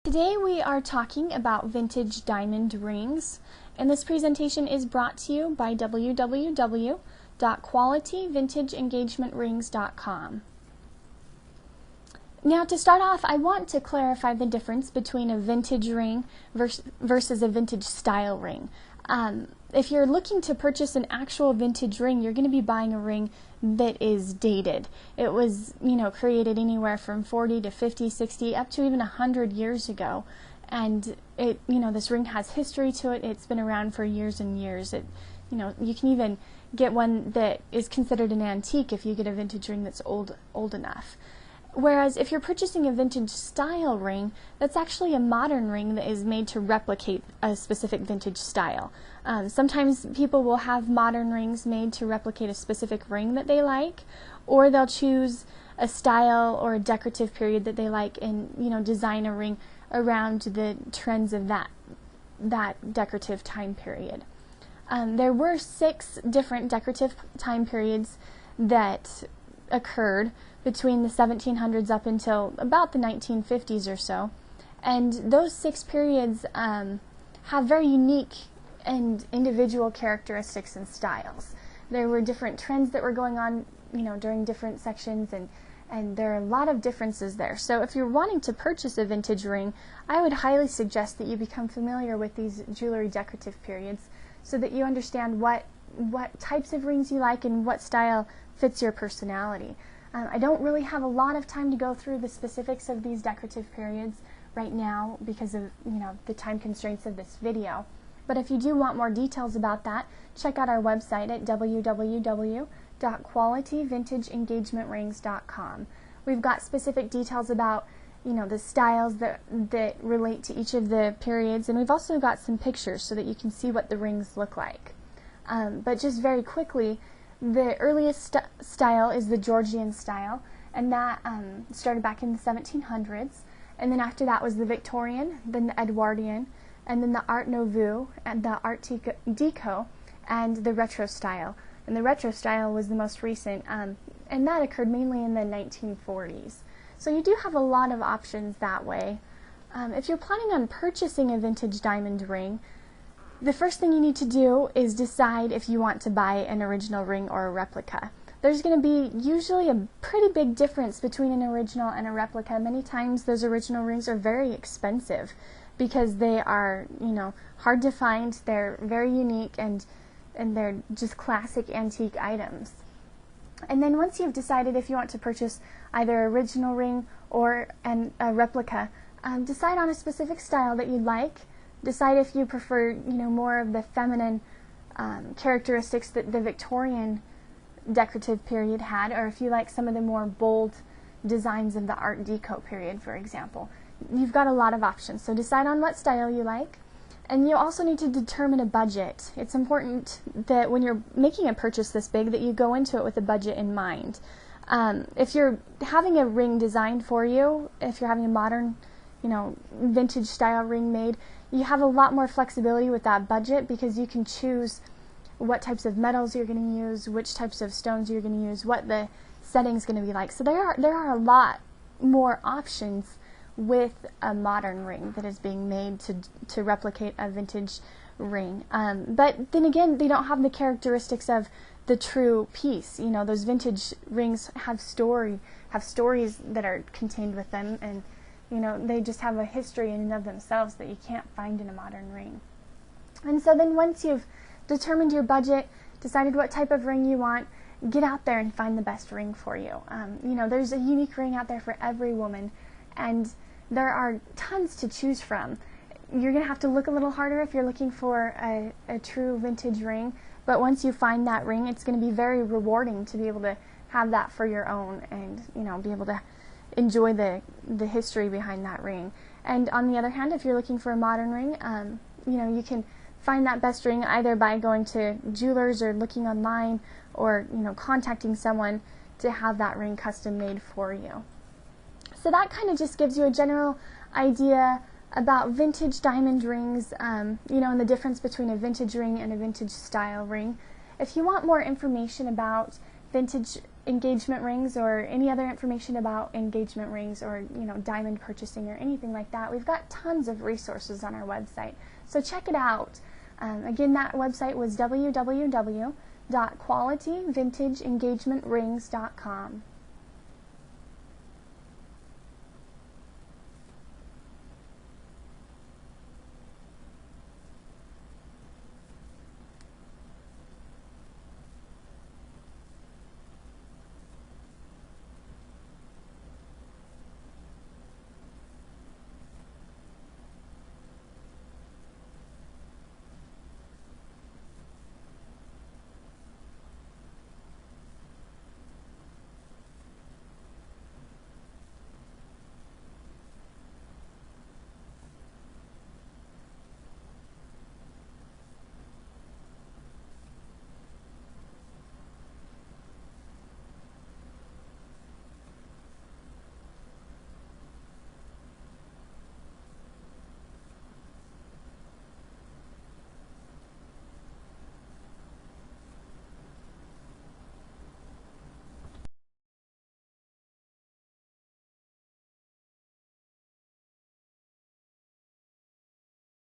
Today we are talking about vintage diamond rings, and this presentation is brought to you by www.qualityvintageengagement.rings.com. Now, to start off, I want to clarify the difference between a vintage ring versus a vintage style ring. If you're looking to purchase an actual vintage ring, you're going to be buying a ring that is dated. It was, created anywhere from 40 to 50, 60, up to even 100 years ago. And this ring has history to it. It's been around for years and years. You can even get one that is considered an antique if you get a vintage ring that's old enough. Whereas if you're purchasing a vintage style ring, that's actually a modern ring that is made to replicate a specific vintage style. Sometimes people will have modern rings made to replicate a specific ring that they like, or they'll choose a style or a decorative period that they like and design a ring around the trends of that decorative time period. There were 6 different decorative time periods that occurred between the 1700s up until about the 1950s or so, and those 6 periods have very unique and individual characteristics and styles. There were different trends that were going on during different sections, and there are a lot of differences there. So if you're wanting to purchase a vintage ring, I would highly suggest that you become familiar with these jewelry decorative periods so that you understand what types of rings you like and what style fits your personality. I don't really have a lot of time to go through the specifics of these decorative periods right now because of the time constraints of this video. But if you do want more details about that, check out our website at www.qualityvintageengagement.rings.com. We've got specific details about the styles that relate to each of the periods, and we've also got some pictures so that you can see what the rings look like. But just very quickly, the earliest style is the Georgian style, and that started back in the 1700s. And then after that was the Victorian, then the Edwardian, and then the Art Nouveau, and the Art Deco, and the Retro style. And the Retro style was the most recent, and that occurred mainly in the 1940s. So you do have a lot of options that way. If you're planning on purchasing a vintage diamond ring, the first thing you need to do is decide if you want to buy an original ring or a replica. There's going to be usually a pretty big difference between an original and a replica. Many times those original rings are very expensive because they are, hard to find, they're very unique, and they're just classic antique items. And then once you've decided if you want to purchase either an original ring or a replica, decide on a specific style that you'd like. Decide if you prefer, more of the feminine characteristics that the Victorian decorative period had, or if you like some of the more bold designs of the Art Deco period, for example. You've got a lot of options, so decide on what style you like. And you also need to determine a budget. It's important that when you're making a purchase this big that you go into it with a budget in mind. If you're having a ring designed for you, if you're having a modern vintage style ring made, you have a lot more flexibility with that budget because you can choose what types of metals you're going to use, which types of stones you're going to use, what the setting's going to be like. So there are a lot more options with a modern ring that is being made to replicate a vintage ring. But then again, they don't have the characteristics of the true piece. Those vintage rings have stories that are contained with them, and they just have a history in and of themselves that you can't find in a modern ring. And so then once you've determined your budget, decided what type of ring you want, get out there and find the best ring for you. There's a unique ring out there for every woman, and there are tons to choose from. You're going to have to look a little harder if you're looking for a true vintage ring, but once you find that ring, it's going to be very rewarding to be able to have that for your own and, be able to enjoy the history behind that ring. And on the other hand, if you're looking for a modern ring, you can find that best ring either by going to jewelers or looking online or contacting someone to have that ring custom made for you. So that kind of just gives you a general idea about vintage diamond rings, and the difference between a vintage ring and a vintage style ring. If you want more information about vintage engagement rings or any other information about engagement rings or diamond purchasing or anything like that, we've got tons of resources on our website. So check it out. Again, that website was www.qualityvintageengagementrings.com.